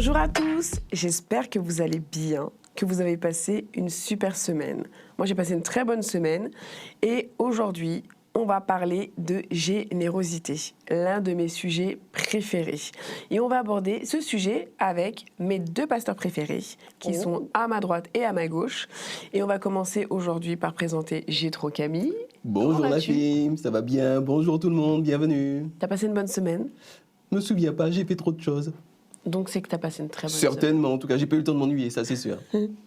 Bonjour à tous, j'espère que vous allez bien, que vous avez passé une super semaine. Moi j'ai passé une très bonne semaine et aujourd'hui on va parler de générosité, l'un de mes sujets préférés. Et on va aborder ce sujet avec mes deux pasteurs préférés qui sont à ma droite et à ma gauche. Et on va commencer aujourd'hui par présenter Gétro Camille. Bonjour la team, ça va bien? Bonjour tout le monde, bienvenue. T'as passé une bonne semaine? Me souviens pas, j'ai fait trop de choses. Donc c'est que t'as passé une très bonne Certainement, en tout cas, j'ai pas eu le temps de m'ennuyer, ça c'est sûr.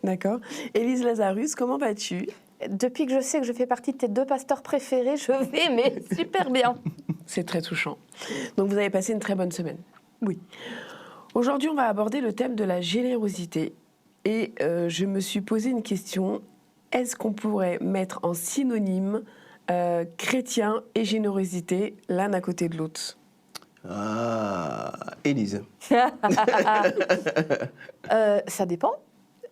D'accord. Élise Lazarus, comment vas-tu? Depuis que je sais que je fais partie de tes deux pasteurs préférés, je vais mais super bien. C'est très touchant. Donc vous avez passé une très bonne semaine. Oui. Aujourd'hui, on va aborder le thème de la générosité. Et je me suis posé une question. Est-ce qu'on pourrait mettre en synonyme chrétien et générosité l'un à côté de l'autre? Ah, Élise. Ça dépend.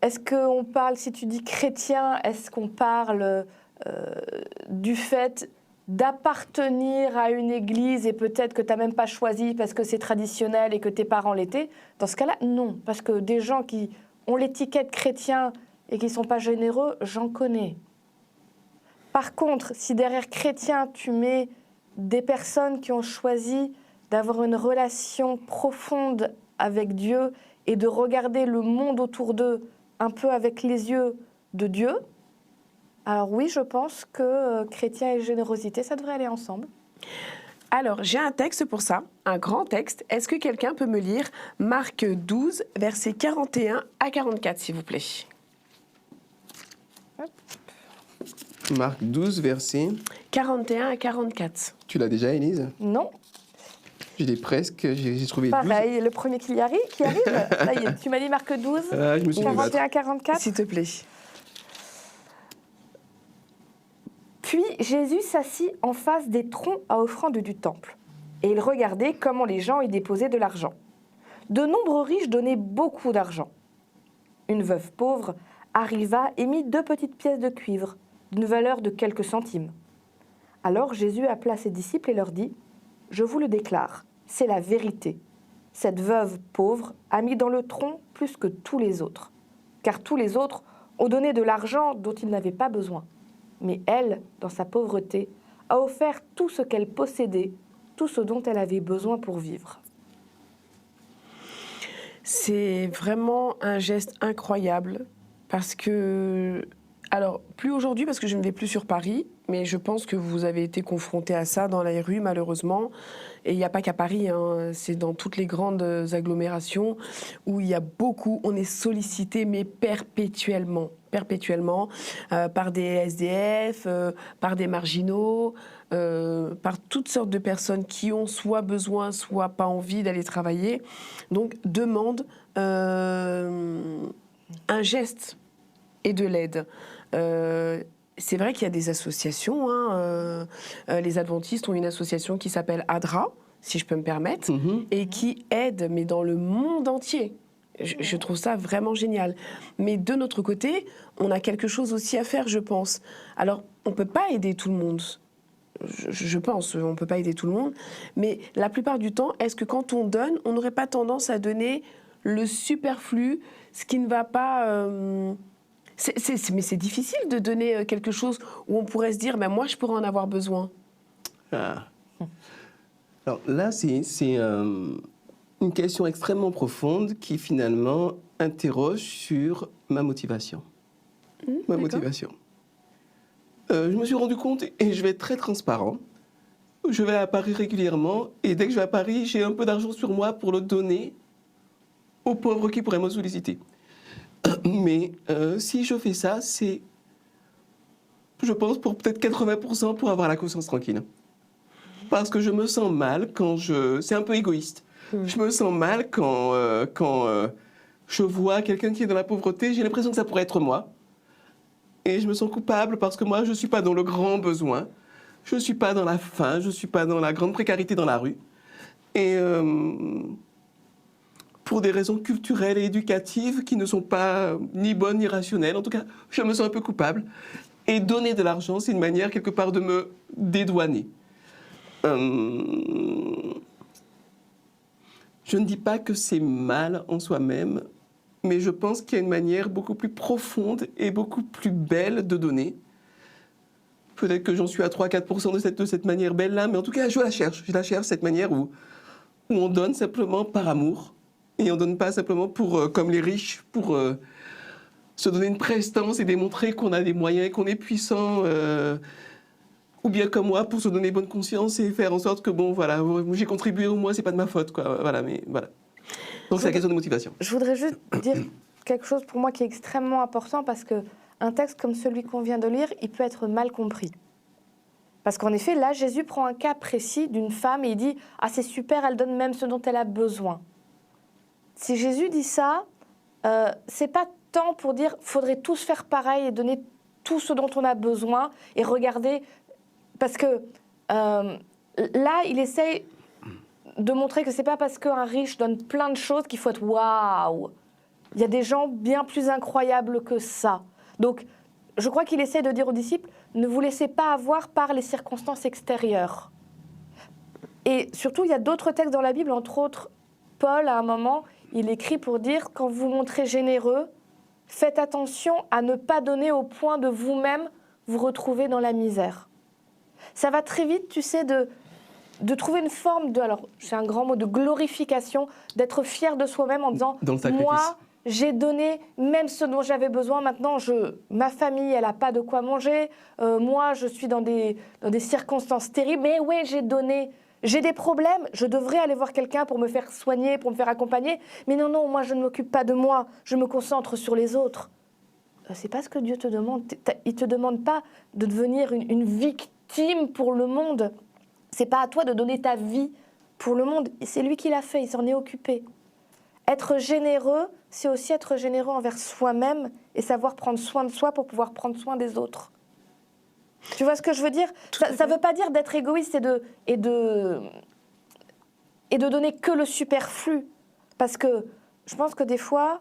Est-ce qu'on parle, si tu dis chrétien, est-ce qu'on parle du fait d'appartenir à une église et peut-être que tu n'as même pas choisi parce que c'est traditionnel et que tes parents l'étaient? Dans ce cas-là, non. Parce que des gens qui ont l'étiquette chrétien et qui ne sont pas généreux, j'en connais. Par contre, si derrière chrétien, tu mets des personnes qui ont choisi d'avoir une relation profonde avec Dieu et de regarder le monde autour d'eux un peu avec les yeux de Dieu, alors oui, je pense que chrétien et générosité, ça devrait aller ensemble. Alors, j'ai un texte pour ça, un grand texte. Est-ce que quelqu'un peut me lire Marc 12, versets 41 à 44, s'il vous plaît? Marc 12, verset... 41 à 44. Tu l'as déjà, Élise? Non. Je l'ai presque, j'ai trouvé 12. Pareil, le premier qui arrive, là, tu m'as dit Marc 12, Ah, je me suis 41, 44. S'il te plaît. Puis Jésus s'assit en face des troncs à offrande du temple, et il regardait comment les gens y déposaient de l'argent. De nombreux riches donnaient beaucoup d'argent. Une veuve pauvre arriva et mit 2 petites pièces de cuivre, d'une valeur de quelques centimes. Alors Jésus appela ses disciples et leur dit « Je vous le déclare, c'est la vérité. Cette veuve pauvre a mis dans le tronc plus que tous les autres, car tous les autres ont donné de l'argent dont ils n'avaient pas besoin. Mais elle, dans sa pauvreté, a offert tout ce qu'elle possédait, tout ce dont elle avait besoin pour vivre. » C'est vraiment un geste incroyable parce que... Alors, plus aujourd'hui parce que je ne vais plus sur Paris, mais je pense que vous avez été confrontés à ça dans les rues, malheureusement. Et il n'y a pas qu'à Paris, hein, c'est dans toutes les grandes agglomérations où il y a beaucoup, on est sollicité, mais perpétuellement, par des SDF, par des marginaux, par toutes sortes de personnes qui ont soit besoin, soit pas envie d'aller travailler. Donc, demandent un geste et de l'aide. C'est vrai qu'il y a des associations. Les adventistes ont une association qui s'appelle ADRA, si je peux me permettre, et qui aide, mais dans le monde entier. Je trouve ça vraiment génial. Mais de notre côté, on a quelque chose aussi à faire, je pense. Alors, on ne peut pas aider tout le monde. Je pense, on ne peut pas aider tout le monde. Mais la plupart du temps, est-ce que quand on donne, on n'aurait pas tendance à donner le superflu, ce qui ne va pas... Mais c'est difficile de donner quelque chose où on pourrait se dire « moi, je pourrais en avoir besoin ». Alors là, c'est une question extrêmement profonde qui finalement interroge sur ma motivation. Ma motivation. Je me suis rendu compte, et je vais être très transparent, je vais à Paris régulièrement, et dès que je vais à Paris, j'ai un peu d'argent sur moi pour le donner aux pauvres qui pourraient me solliciter. Mais si je fais ça, c'est, je pense, pour peut-être 80% pour avoir la conscience tranquille. Parce que je me sens mal quand c'est un peu égoïste. Je me sens mal quand je vois quelqu'un qui est dans la pauvreté, j'ai l'impression que ça pourrait être moi. Et je me sens coupable parce que moi, je ne suis pas dans le grand besoin. Je ne suis pas dans la faim, je ne suis pas dans la grande précarité dans la rue. Et... pour des raisons culturelles et éducatives qui ne sont pas ni bonnes ni rationnelles. En tout cas, je me sens un peu coupable. Et donner de l'argent, c'est une manière, quelque part, de me dédouaner. Je ne dis pas que c'est mal en soi-même, mais je pense qu'il y a une manière beaucoup plus profonde et beaucoup plus belle de donner. Peut-être que j'en suis à 3-4% de cette manière belle-là, mais en tout cas, je la cherche. Je la cherche, cette manière où on donne simplement par amour. Et on ne donne pas simplement pour, comme les riches, pour se donner une prestance et démontrer qu'on a des moyens, qu'on est puissant. Ou bien comme moi, pour se donner bonne conscience et faire en sorte que, bon, voilà, j'ai contribué au moins, c'est pas de ma faute, quoi. Voilà, mais voilà. Donc c'est la question de motivation. Je voudrais juste dire quelque chose pour moi qui est extrêmement important parce qu'un texte comme celui qu'on vient de lire, il peut être mal compris. Parce qu'en effet, là, Jésus prend un cas précis d'une femme et il dit « Ah, c'est super, elle donne même ce dont elle a besoin. » Si Jésus dit ça, c'est pas tant pour dire « Faudrait tous faire pareil et donner tout ce dont on a besoin et regarder... » Parce que là, il essaye de montrer que c'est pas parce qu'un riche donne plein de choses qu'il faut être « Waouh !» Il y a des gens bien plus incroyables que ça. Donc, je crois qu'il essaie de dire aux disciples, ne vous laissez pas avoir par les circonstances extérieures. Et surtout, il y a d'autres textes dans la Bible, entre autres, Paul, à un moment, il écrit pour dire, quand vous vous montrez généreux, faites attention à ne pas donner au point de vous-même vous retrouver dans la misère. Ça va très vite, tu sais, de trouver une forme de, alors c'est un grand mot, de glorification, d'être fier de soi-même en disant, moi, j'ai donné même ce dont j'avais besoin. Maintenant, ma famille, elle n'a pas de quoi manger. Moi, je suis dans des circonstances terribles. Mais oui, j'ai donné. J'ai des problèmes. Je devrais aller voir quelqu'un pour me faire soigner, pour me faire accompagner. Mais non, moi, je ne m'occupe pas de moi. Je me concentre sur les autres. C'est pas ce que Dieu te demande. Il ne te demande pas de devenir une victime pour le monde. C'est pas à toi de donner ta vie pour le monde. C'est lui qui l'a fait. Il s'en est occupé. Être généreux, c'est aussi être généreux envers soi-même et savoir prendre soin de soi pour pouvoir prendre soin des autres. Tu vois ce que je veux dire ? Ça ne veut pas dire d'être égoïste et de donner que le superflu. Parce que je pense que des fois,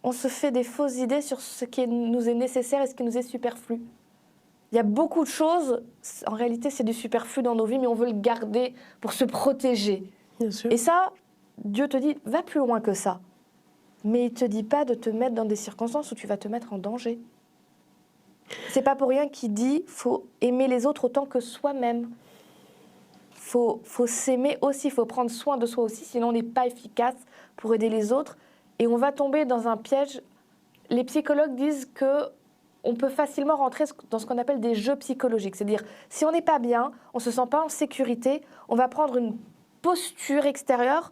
on se fait des fausses idées sur ce qui nous est nécessaire et ce qui nous est superflu. Il y a beaucoup de choses, en réalité c'est du superflu dans nos vies, mais on veut le garder pour se protéger. Bien sûr. Et ça, Dieu te dit, va plus loin que ça. Mais il ne te dit pas de te mettre dans des circonstances où tu vas te mettre en danger. C'est pas pour rien qu'il dit, faut aimer les autres autant que soi-même. Faut s'aimer aussi, faut prendre soin de soi aussi, sinon on n'est pas efficace pour aider les autres. Et on va tomber dans un piège. Les psychologues disent que on peut facilement rentrer dans ce qu'on appelle des jeux psychologiques. C'est-à-dire, si on n'est pas bien, on ne se sent pas en sécurité, on va prendre une posture extérieure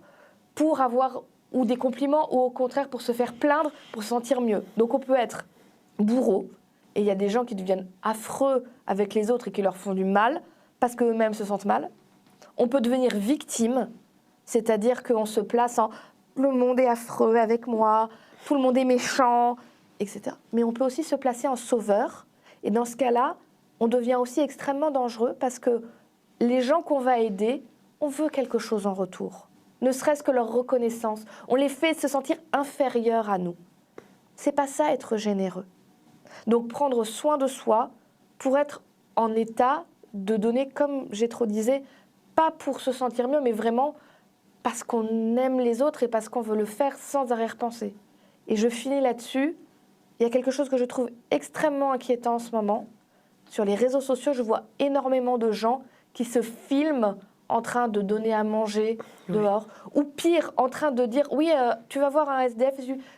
pour avoir ou des compliments ou au contraire pour se faire plaindre, pour se sentir mieux. Donc on peut être bourreau, et il y a des gens qui deviennent affreux avec les autres et qui leur font du mal parce qu'eux-mêmes se sentent mal. On peut devenir victime, c'est-à-dire qu'on se place en « le monde est affreux avec moi, tout le monde est méchant », etc. Mais on peut aussi se placer en sauveur, et dans ce cas-là, on devient aussi extrêmement dangereux parce que les gens qu'on va aider, on veut quelque chose en retour. Ne serait-ce que leur reconnaissance. On les fait se sentir inférieurs à nous. C'est pas ça, être généreux. Donc prendre soin de soi pour être en état de donner, comme Jétro disait, pas pour se sentir mieux, mais vraiment parce qu'on aime les autres et parce qu'on veut le faire sans arrière-pensée. Et je finis là-dessus. Il y a quelque chose que je trouve extrêmement inquiétant en ce moment. Sur les réseaux sociaux, je vois énormément de gens qui se filment en train de donner à manger dehors, ou pire, en train de dire « Oui, tu vas voir un SDF,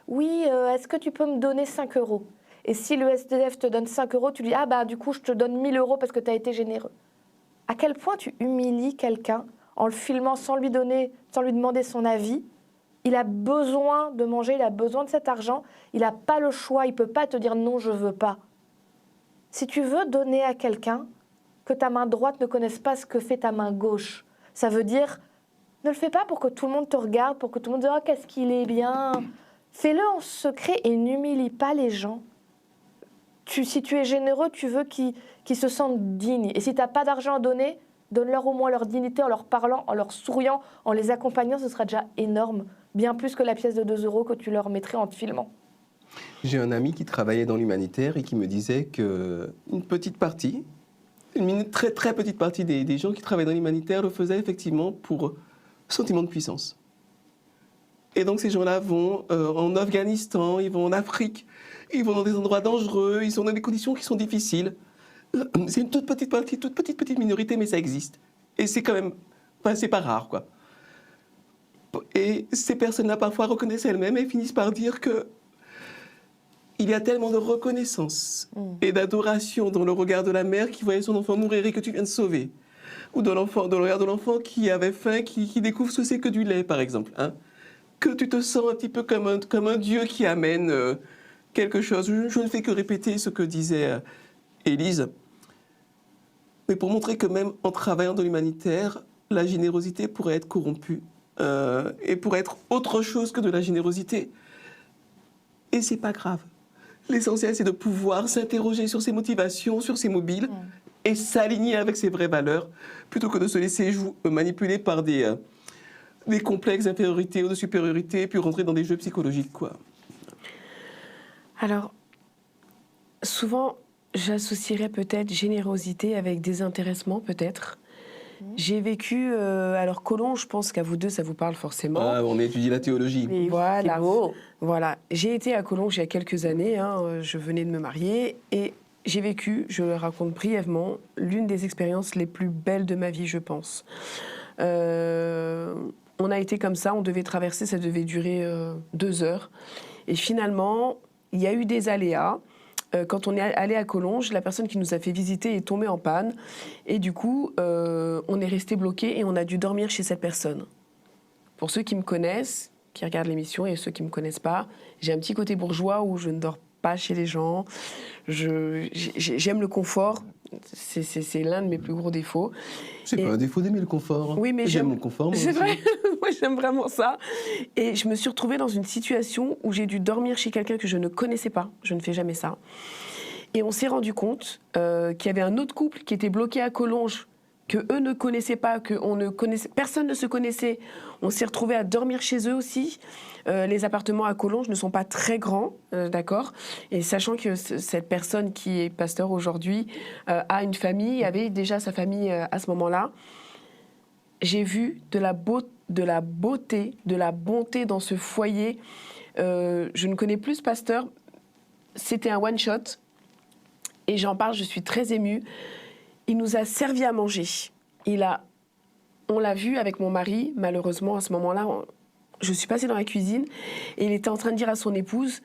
oui, est-ce que tu peux me donner 5 €? » Et si le SDF te donne 5 €, tu lui dis « Ah bah du coup, je te donne 1 000 € parce que tu as été généreux. » À quel point tu humilies quelqu'un en le filmant sans lui demander son avis? Il a besoin de manger, il a besoin de cet argent, il n'a pas le choix, il ne peut pas te dire « Non, je ne veux pas. » Si tu veux donner à quelqu'un, que ta main droite ne connaisse pas ce que fait ta main gauche. Ça veut dire, ne le fais pas pour que tout le monde te regarde, pour que tout le monde dise « Oh, qu'est-ce qu'il est bien !» Fais-le en secret et n'humilie pas les gens. Si tu es généreux, tu veux qu'ils se sentent dignes. Et si tu n'as pas d'argent à donner, donne-leur au moins leur dignité en leur parlant, en leur souriant, en les accompagnant, ce sera déjà énorme. Bien plus que la pièce de 2 € que tu leur mettrais en te filmant. J'ai un ami qui travaillait dans l'humanitaire et qui me disait qu'une petite partie, une très très petite partie des gens qui travaillent dans l'humanitaire le faisaient effectivement pour sentiment de puissance. Et donc ces gens-là vont en Afghanistan, ils vont en Afrique, ils vont dans des endroits dangereux, ils sont dans des conditions qui sont difficiles. C'est une toute petite minorité, mais ça existe. Et c'est quand même, enfin, c'est pas rare, quoi. Et ces personnes-là, parfois, reconnaissent elles-mêmes et finissent par dire que il y a tellement de reconnaissance et d'adoration dans le regard de la mère qui voyait son enfant mourir et que tu viens de sauver. Ou dans le regard de l'enfant qui avait faim, qui découvre ce que c'est que du lait, par exemple. Hein. Que tu te sens un petit peu comme un Dieu qui amène quelque chose. Je ne fais que répéter ce que disait Élise. Mais pour montrer que même en travaillant dans l'humanitaire, la générosité pourrait être corrompue et pourrait être autre chose que de la générosité. Et c'est pas grave. L'essentiel, c'est de pouvoir s'interroger sur ses motivations, sur ses mobiles et s'aligner avec ses vraies valeurs, plutôt que de se laisser manipuler par des complexes d'infériorité ou de supériorité et puis rentrer dans des jeux psychologiques, quoi. Alors, souvent, j'associerais peut-être générosité avec désintéressement, peut-être. J'ai vécu, alors Collonges, je pense qu'à vous deux, ça vous parle forcément. Ah, on étudie la théologie. Mais Voilà. c'est beau. Voilà. J'ai été à Collonges il y a quelques années, hein, je venais de me marier, et j'ai vécu, je le raconte brièvement, l'une des expériences les plus belles de ma vie, je pense. On a été comme ça, on devait traverser, ça devait durer 2 heures. Et finalement, il y a eu des aléas. Quand on est allé à Collonges, la personne qui nous a fait visiter est tombée en panne. Et du coup, on est resté bloqué et on a dû dormir chez cette personne. Pour ceux qui me connaissent, qui regardent l'émission, et ceux qui ne me connaissent pas, j'ai un petit côté bourgeois où je ne dors pas chez les gens. J'aime le confort. C'est l'un de mes plus gros défauts. C'est pas un défaut d'aimer le confort. Oui, mais j'aime mon confort, moi c'est aussi. vrai. Moi, j'aime vraiment ça. Et je me suis retrouvée dans une situation où j'ai dû dormir chez quelqu'un que je ne connaissais pas. Je ne fais jamais ça. Et on s'est rendu compte qu'il y avait un autre couple qui était bloqué à Collonges, que eux ne connaissaient pas, personne ne se connaissait. On s'est retrouvés à dormir chez eux aussi. Les appartements à Collonges ne sont pas très grands, d'accord. Et sachant que cette personne qui est pasteur aujourd'hui a une famille, avait déjà sa famille à ce moment-là, j'ai vu de la beauté, de la bonté dans ce foyer. Je ne connais plus ce pasteur. C'était un one-shot. Et j'en parle, je suis très émue. Il nous a servi à manger. On l'a vu avec mon mari, malheureusement, à ce moment-là, je suis passée dans la cuisine et il était en train de dire à son épouse,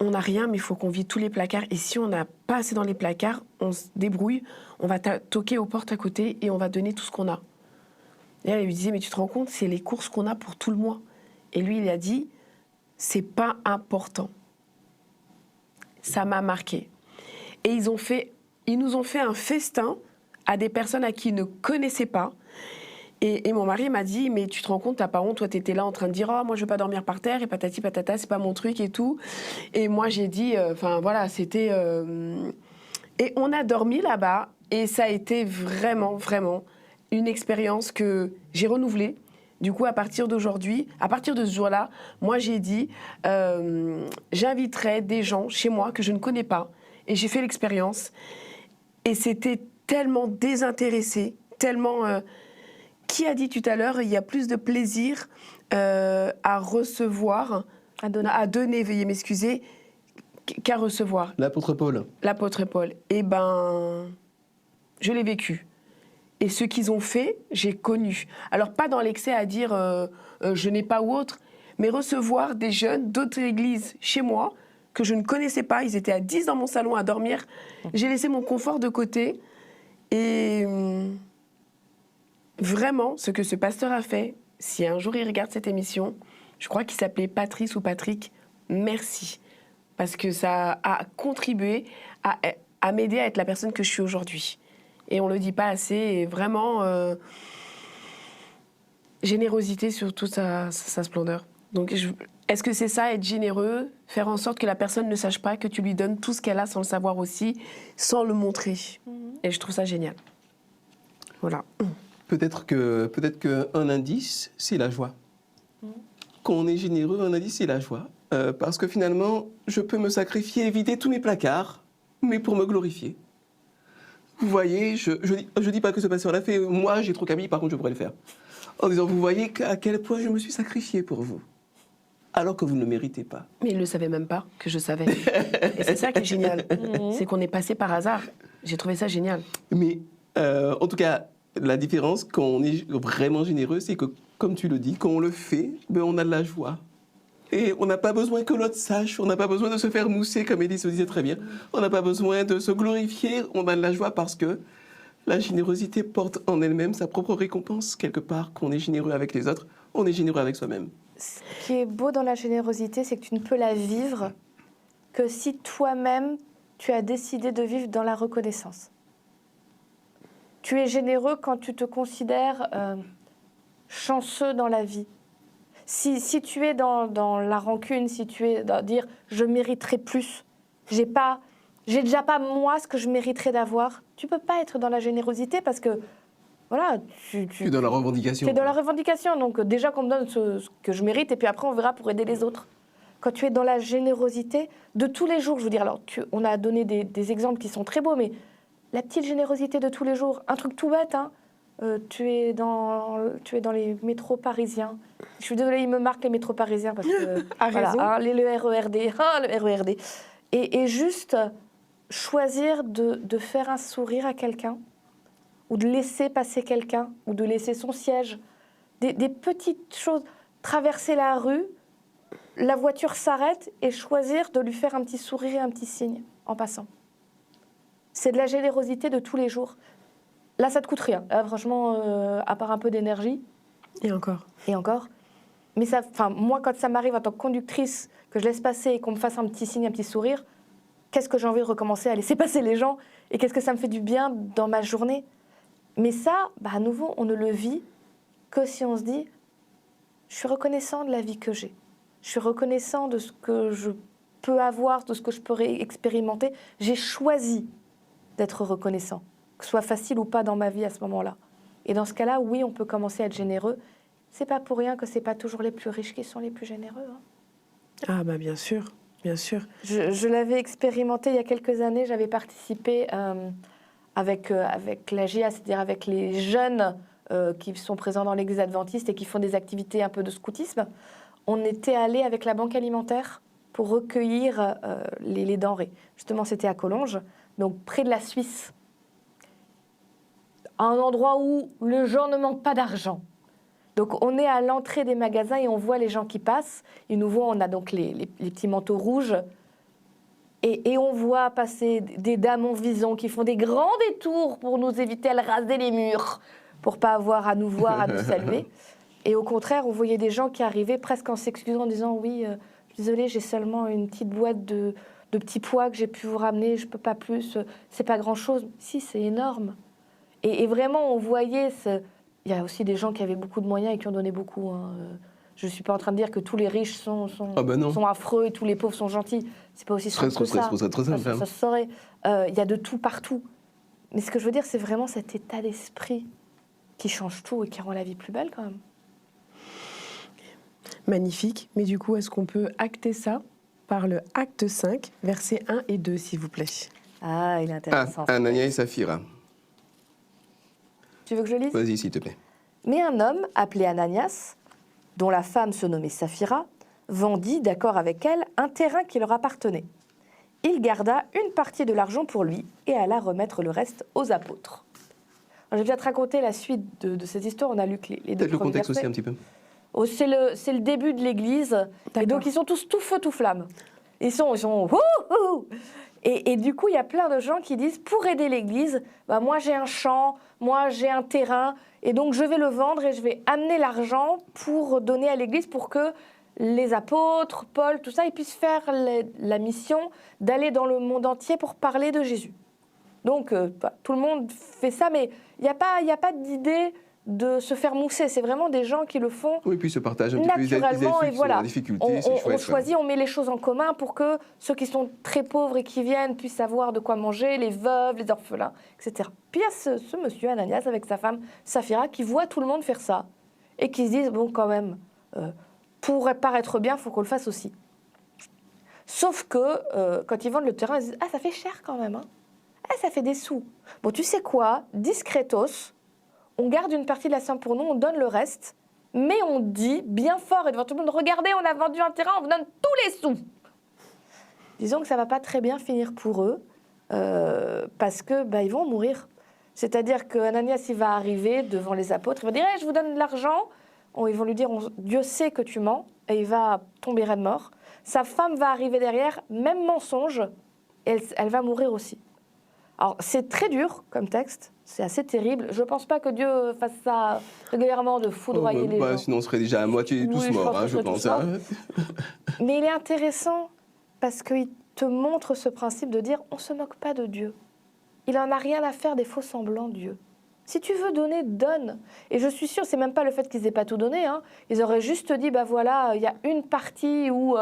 on n'a rien, mais il faut qu'on vide tous les placards. Et si on n'a pas assez dans les placards, on se débrouille, on va toquer aux portes à côté et on va donner tout ce qu'on a. Et elle lui disait, mais tu te rends compte, c'est les courses qu'on a pour tout le mois. Et lui, il a dit, c'est pas important. Ça m'a marqué. Et ils nous ont fait un festin à des personnes à qui ils ne connaissaient pas. Et mon mari m'a dit, mais tu te rends compte, t'as pas honte, toi t'étais là en train de dire, oh moi je veux pas dormir par terre, et patati patata, c'est pas mon truc et tout. Et moi j'ai dit, voilà, c'était... Et on a dormi là-bas, et ça a été vraiment, vraiment une expérience que j'ai renouvelée. Du coup, à partir d'aujourd'hui, à partir de ce jour-là, moi j'ai dit, j'inviterai des gens chez moi que je ne connais pas. Et j'ai fait l'expérience. Et c'était tellement désintéressé, tellement... Qui a dit tout à l'heure, il y a plus de plaisir à recevoir, à donner, veuillez m'excuser, qu'à recevoir. L'apôtre Paul. L'apôtre Paul. Eh ben, je l'ai vécu. Et ce qu'ils ont fait, j'ai connu. Alors, pas dans l'excès à dire je n'ai pas ou autre, mais recevoir des jeunes d'autres églises chez moi que je ne connaissais pas. Ils étaient à 10 dans mon salon à dormir. J'ai laissé mon confort de côté. Et vraiment, ce que ce pasteur a fait, si un jour il regarde cette émission, je crois qu'il s'appelait Patrice ou Patrick, merci. Parce que ça a contribué à m'aider à être la personne que je suis aujourd'hui. Et on ne le dit pas assez. Et vraiment, générosité sur toute sa splendeur. Donc, est-ce que c'est ça, être généreux, faire en sorte que la personne ne sache pas, que tu lui donnes tout ce qu'elle a sans le savoir aussi, sans le montrer. Et je trouve ça génial. Voilà. Peut-être qu'un indice, c'est la joie. Quand on est généreux, un indice, c'est la joie. Parce que finalement, je peux me sacrifier et vider tous mes placards, mais pour me glorifier. Vous voyez, je dis pas que ce pasteur l'a fait. Moi, j'ai trop qu'à par contre, je pourrais le faire. En disant, vous voyez à quel point je me suis sacrifié pour vous. alors que vous ne le méritez pas. Mais il ne le savait même pas que je savais. Et c'est ça qui est génial. C'est qu'on est passé par hasard. J'ai trouvé ça génial. Mais en tout cas, la différence quand on est vraiment généreux, c'est que, comme tu le dis, quand on le fait, ben, on a de la joie. Et on n'a pas besoin que l'autre sache, on n'a pas besoin de se faire mousser, comme Élise le disait très bien. On n'a pas besoin de se glorifier, on a de la joie parce que la générosité porte en elle-même sa propre récompense. Quelque part, quand on est généreux avec les autres, on est généreux avec soi-même. Ce qui est beau dans la générosité, c'est que tu ne peux la vivre que si toi-même, tu as décidé de vivre dans la reconnaissance. Tu es généreux quand tu te considères chanceux dans la vie. Si tu es dans la rancune, si tu es dans dire « je mériterais plus », j'ai déjà pas moi ce que je mériterais d'avoir, tu peux pas être dans la générosité parce que voilà, tu es dans la revendication. Tu es dans la revendication, donc déjà qu'on me donne ce que je mérite et puis après on verra pour aider les autres. Quand tu es dans la générosité de tous les jours, je veux dire, alors on a donné des exemples qui sont très beaux, mais la petite générosité de tous les jours, un truc tout bête, hein, tu es dans les métros parisiens. Je suis désolée, il me marque les métros parisiens parce que voilà, hein, le RERD, le RERD. Et juste choisir de faire un sourire à quelqu'un, ou de laisser passer quelqu'un, ou de laisser son siège. Des petites choses. Traverser la rue, la voiture s'arrête et choisir de lui faire un petit sourire et un petit signe en passant. C'est de la générosité de tous les jours. Là, ça ne te coûte rien. Là, franchement, à part un peu d'énergie. Et encore. Et encore. Mais ça, moi, quand ça m'arrive en tant que conductrice, que je laisse passer et qu'on me fasse un petit signe, un petit sourire, qu'est-ce que j'ai envie de recommencer à laisser passer les gens? Et qu'est-ce que ça me fait du bien dans ma journée? Mais ça, à nouveau, on ne le vit que si on se dit « je suis reconnaissant de la vie que j'ai. Je suis reconnaissant de ce que je peux avoir, de ce que je peux expérimenter. J'ai choisi d'être reconnaissant, que ce soit facile ou pas dans ma vie à ce moment-là. » Et dans ce cas-là, oui, on peut commencer à être généreux. C'est pas pour rien que c'est pas toujours les plus riches qui sont les plus généreux. Hein. Ah bah bien sûr, bien sûr. Je l'avais expérimenté il y a quelques années. J'avais participé avec la GIA, c'est-à-dire avec les jeunes qui sont présents dans l'église adventiste et qui font des activités un peu de scoutisme. On était allé avec la banque alimentaire pour recueillir les denrées. Justement, c'était à Collonges, donc près de la Suisse. Un endroit où les gens ne manquent pas d'argent. Donc on est à l'entrée des magasins et on voit les gens qui passent. Ils nous voient, on a donc les petits manteaux rouges. Et on voit passer des dames en vison qui font des grands détours pour nous éviter de raser les murs, pour pas avoir à nous voir, à nous saluer. Et au contraire, on voyait des gens qui arrivaient presque en s'excusant, en disant « oui, désolé, j'ai seulement une petite boîte de petits pois que j'ai pu vous ramener, je peux pas plus, c'est pas grand-chose. » Si, c'est énorme. Et vraiment, on voyait... Il y a aussi des gens qui avaient beaucoup de moyens et qui ont donné beaucoup. Hein. Je ne suis pas en train de dire que tous les riches sont affreux et tous les pauvres sont gentils. C'est pas aussi simple que ça. Ça se saurait. Il y a de tout partout. Mais ce que je veux dire, c'est vraiment cet état d'esprit qui change tout et qui rend la vie plus belle quand même. Magnifique. Mais du coup, est-ce qu'on peut acter ça par le acte 5, versets 1 et 2, s'il vous plaît? Ah, il est intéressant. Anania et Saphira. Tu veux que je lise? Vas-y, s'il te plaît. Mais un homme, appelé Ananias, dont la femme se nommait Saphira, vendit, d'accord avec elle, un terrain qui leur appartenait. Il garda une partie de l'argent pour lui et alla remettre le reste aux apôtres. Alors, je vais te raconter la suite de cette histoire. On a lu que les deux Peut-être le premiers contexte versets. aussi un petit peu. Oh, c'est le début de l'Église. Et donc, ils sont tous tout feu, tout flamme. Ils sont wouhou. Et du coup, il y a plein de gens qui disent, pour aider l'Église, moi j'ai un champ, moi j'ai un terrain, et donc je vais le vendre et je vais amener l'argent pour donner à l'Église pour que les apôtres, Paul, tout ça, ils puissent faire la mission d'aller dans le monde entier pour parler de Jésus. Donc, tout le monde fait ça, mais il n'y a pas d'idée de se faire mousser. C'est vraiment des gens qui le font oui, puis se partagent un petit peu naturellement. Et voilà, en difficulté, on choisit, on met les choses en commun pour que ceux qui sont très pauvres et qui viennent puissent avoir de quoi manger, les veuves, les orphelins, etc. Puis il y a ce monsieur Ananias avec sa femme Saphira qui voit tout le monde faire ça et qui se disent, bon, quand même, pour paraître bien, il faut qu'on le fasse aussi. Sauf que quand ils vendent le terrain, ils disent, ah, ça fait cher quand même, hein. Ah, ça fait des sous. Bon, tu sais quoi, discretos, on garde une partie de la somme pour nous, on donne le reste, mais on dit bien fort et devant tout le monde, regardez, on a vendu un terrain, on vous donne tous les sous. Disons que ça ne va pas très bien finir pour eux, parce que ils vont mourir. C'est-à-dire qu'Ananias, il va arriver devant les apôtres, il va dire hey, « je vous donne de l'argent ». Ils vont lui dire « Dieu sait que tu mens » et il va tomber raide mort. Sa femme va arriver derrière, même mensonge, et elle va mourir aussi. Alors, c'est très dur comme texte, c'est assez terrible. Je ne pense pas que Dieu fasse ça régulièrement, de foudroyer les gens. Sinon, on serait déjà à moitié tous morts, je pense. Mais il est intéressant parce qu'il te montre ce principe de dire on ne se moque pas de Dieu. Il n'en a rien à faire des faux semblants, Dieu. Si tu veux donner, donne. Et je suis sûre, c'est même pas le fait qu'ils n'aient pas tout donné. Hein. Ils auraient juste dit, voilà, il y a une partie où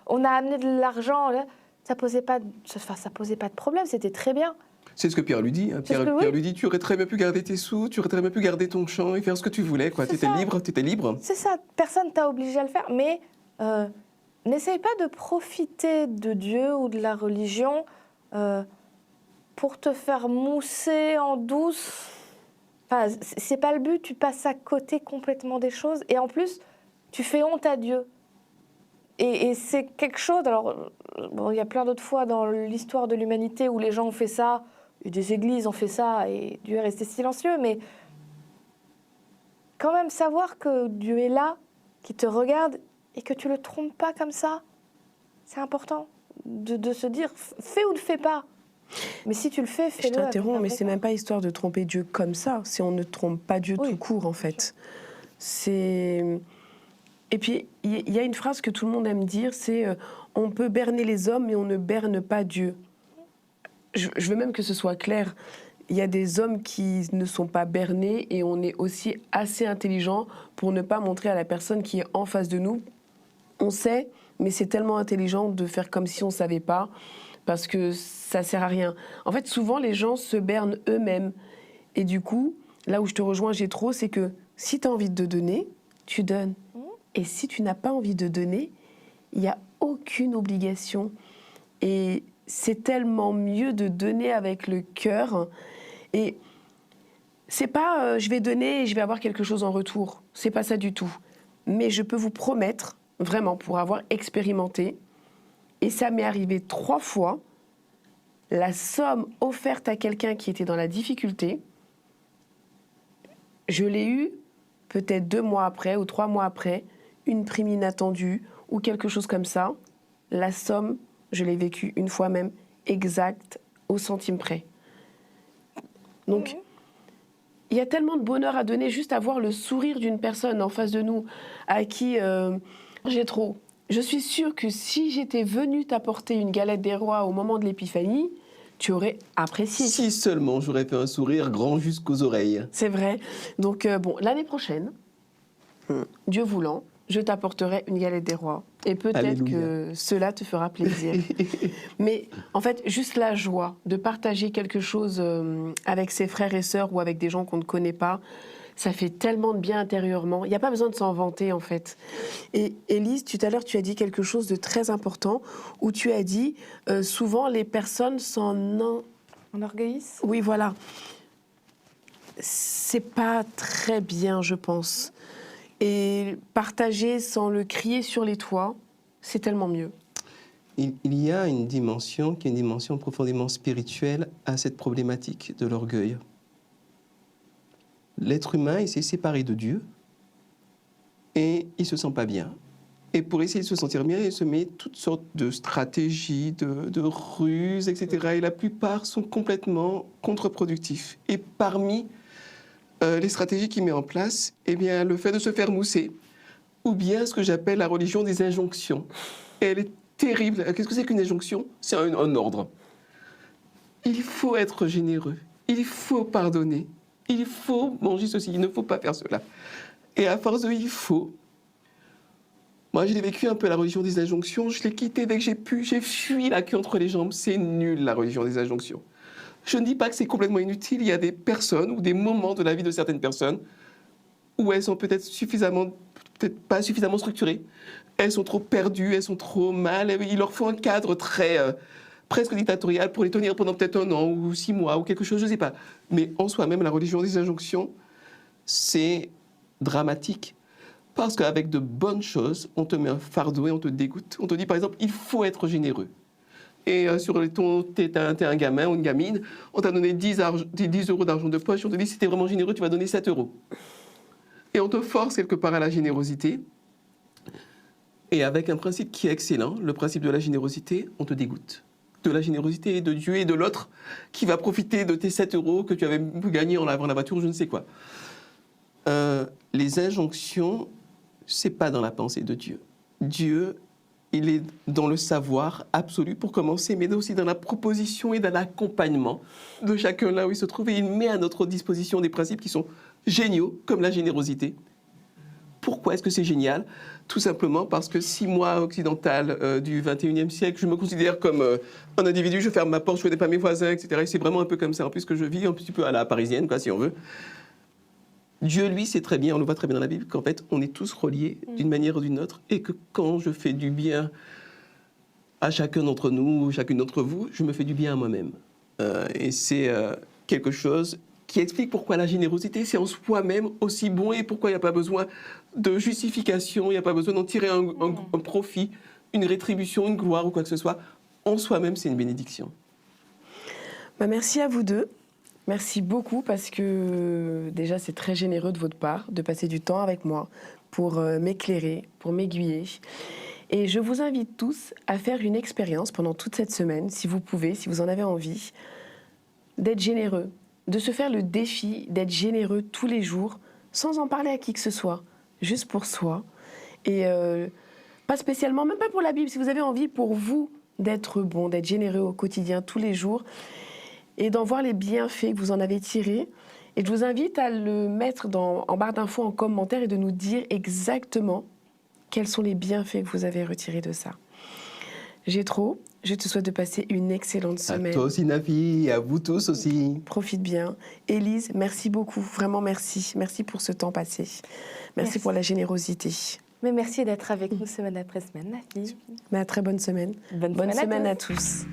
on a amené de l'argent. Ça posait pas de problème, c'était très bien. C'est ce que Pierre lui dit. Hein. Pierre lui dit, tu aurais très bien pu garder tes sous, tu aurais très bien pu garder ton champ et faire ce que tu voulais. Tu étais libre. C'est ça, personne t'a obligé à le faire. Mais n'essaye pas de profiter de Dieu ou de la religion pour te faire mousser en douce. Enfin, c'est pas le but, tu passes à côté complètement des choses. Et en plus, tu fais honte à Dieu. Et c'est quelque chose... Alors, il y a plein d'autres fois dans l'histoire de l'humanité où les gens ont fait ça, et des églises ont fait ça, et Dieu est resté silencieux. Mais quand même savoir que Dieu est là, qu'il te regarde, et que tu le trompes pas comme ça, c'est important de se dire, fais ou ne fais pas. Mais si tu le fais, fais-le. Je t'interromps, mais c'est même pas histoire de tromper Dieu comme ça. C'est on ne trompe pas Dieu tout court, en fait. C'est... Et puis, il y a une phrase que tout le monde aime dire, c'est on peut berner les hommes, mais on ne berne pas Dieu. Je veux même que ce soit clair. Il y a des hommes qui ne sont pas bernés et on est aussi assez intelligent pour ne pas montrer à la personne qui est en face de nous. On sait, mais c'est tellement intelligent de faire comme si on ne savait pas, parce que ça sert à rien. En fait, souvent, les gens se bernent eux-mêmes. Et du coup, là où je te rejoins, Jétro, c'est que si tu as envie de donner, tu donnes. Et si tu n'as pas envie de donner, il n'y a aucune obligation. Et c'est tellement mieux de donner avec le cœur. Et c'est pas je vais donner et je vais avoir quelque chose en retour. C'est pas ça du tout. Mais je peux vous promettre, vraiment, pour avoir expérimenté, et ça m'est arrivé 3 fois, la somme offerte à quelqu'un qui était dans la difficulté, je l'ai eue peut-être 2 mois après ou 3 mois après, une prime inattendue ou quelque chose comme ça. La somme, je l'ai vécue une fois même, exacte, au centime près. Donc, il y a tellement de bonheur à donner juste à voir le sourire d'une personne en face de nous à qui Jétro. Je suis sûre que si j'étais venue t'apporter une galette des rois au moment de l'épiphanie, tu aurais apprécié. Si seulement j'aurais fait un sourire grand jusqu'aux oreilles. C'est vrai. Donc, l'année prochaine, Dieu voulant, je t'apporterai une galette des rois. Et peut-être que cela te fera plaisir. Mais en fait, juste la joie de partager quelque chose avec ses frères et sœurs ou avec des gens qu'on ne connaît pas, ça fait tellement de bien intérieurement. Il n'y a pas besoin de s'en vanter, en fait. Et Élise, tout à l'heure, tu as dit quelque chose de très important, où tu as dit, souvent, les personnes s'en orgueillissent. Oui, voilà. C'est pas très bien, je pense. Et partager sans le crier sur les toits, c'est tellement mieux. Il y a une dimension qui est une dimension profondément spirituelle à cette problématique de l'orgueil. L'être humain, il s'est séparé de Dieu et il ne se sent pas bien. Et pour essayer de se sentir bien, il se met toutes sortes de stratégies, de ruses, etc. Et la plupart sont complètement contre-productifs. Et parmi les stratégies qu'il met en place, eh bien, le fait de se faire mousser, ou bien ce que j'appelle la religion des injonctions. Et elle est terrible. Qu'est-ce que c'est qu'une injonction? C'est un ordre. Il faut être généreux, il faut pardonner, il faut manger ceci, il ne faut pas faire cela. Et à force de il faut, moi je l'ai vécu un peu la religion des injonctions, je l'ai quittée dès que j'ai pu, j'ai fui la queue entre les jambes. C'est nul la religion des injonctions. Je ne dis pas que c'est complètement inutile, il y a des personnes ou des moments de la vie de certaines personnes où elles sont peut-être pas suffisamment structurées. Elles sont trop perdues, elles sont trop mal, il leur faut un cadre très presque dictatorial pour les tenir pendant peut-être 1 an ou 6 mois ou quelque chose, je ne sais pas. Mais en soi-même, la religion des injonctions, c'est dramatique. Parce qu'avec de bonnes choses, on te met un fardeau et on te dégoûte. On te dit, par exemple, il faut être généreux. Et t'es un gamin ou une gamine, on t'a donné 10 euros d'argent de poche, on te dit, si t'es vraiment généreux, tu vas donner 7 euros. Et on te force quelque part à la générosité. Et avec un principe qui est excellent, le principe de la générosité, on te dégoûte. De la générosité de Dieu et de l'autre qui va profiter de tes 7 euros que tu avais gagnés en lavant la voiture, je ne sais quoi. Les injonctions, c'est pas dans la pensée de Dieu. Dieu, il est dans le savoir absolu pour commencer, mais aussi dans la proposition et dans l'accompagnement de chacun là où il se trouve. Et il met à notre disposition des principes qui sont géniaux, comme la générosité. Pourquoi est-ce que c'est génial? Tout simplement parce que si moi, occidental du 21e siècle, je me considère comme un individu, je ferme ma porte, je ne connais pas mes voisins, etc. Et c'est vraiment un peu comme ça, en plus que je vis un petit peu à la parisienne, quoi, si on veut. Dieu, lui, sait très bien, on le voit très bien dans la Bible, qu'en fait, on est tous reliés d'une manière ou d'une autre, et que quand je fais du bien à chacun d'entre nous, chacune d'entre vous, je me fais du bien à moi-même. Et c'est quelque chose qui explique pourquoi la générosité, c'est en soi-même aussi bon et pourquoi il n'y a pas besoin de justification, il n'y a pas besoin d'en tirer un profit, une rétribution, une gloire ou quoi que ce soit. En soi-même, c'est une bénédiction. Merci à vous deux. Merci beaucoup parce que déjà, c'est très généreux de votre part de passer du temps avec moi pour m'éclairer, pour m'aiguiller. Et je vous invite tous à faire une expérience pendant toute cette semaine, si vous pouvez, si vous en avez envie, d'être généreux, de se faire le défi d'être généreux tous les jours, sans en parler à qui que ce soit, juste pour soi. Et pas spécialement, même pas pour la Bible, si vous avez envie pour vous d'être bon, d'être généreux au quotidien, tous les jours, et d'en voir les bienfaits que vous en avez tirés. Et je vous invite à le mettre en barre d'infos, en commentaire, et de nous dire exactement quels sont les bienfaits que vous avez retirés de ça. Gétro, je te souhaite de passer une excellente semaine. À toi aussi, Nafi, et à vous tous aussi. Profite bien. Élise, merci beaucoup, vraiment merci. Merci pour ce temps passé. Merci pour la générosité. Mais merci d'être avec nous semaine après semaine, Nafi. Mais très bonne semaine. Bonne semaine à tous.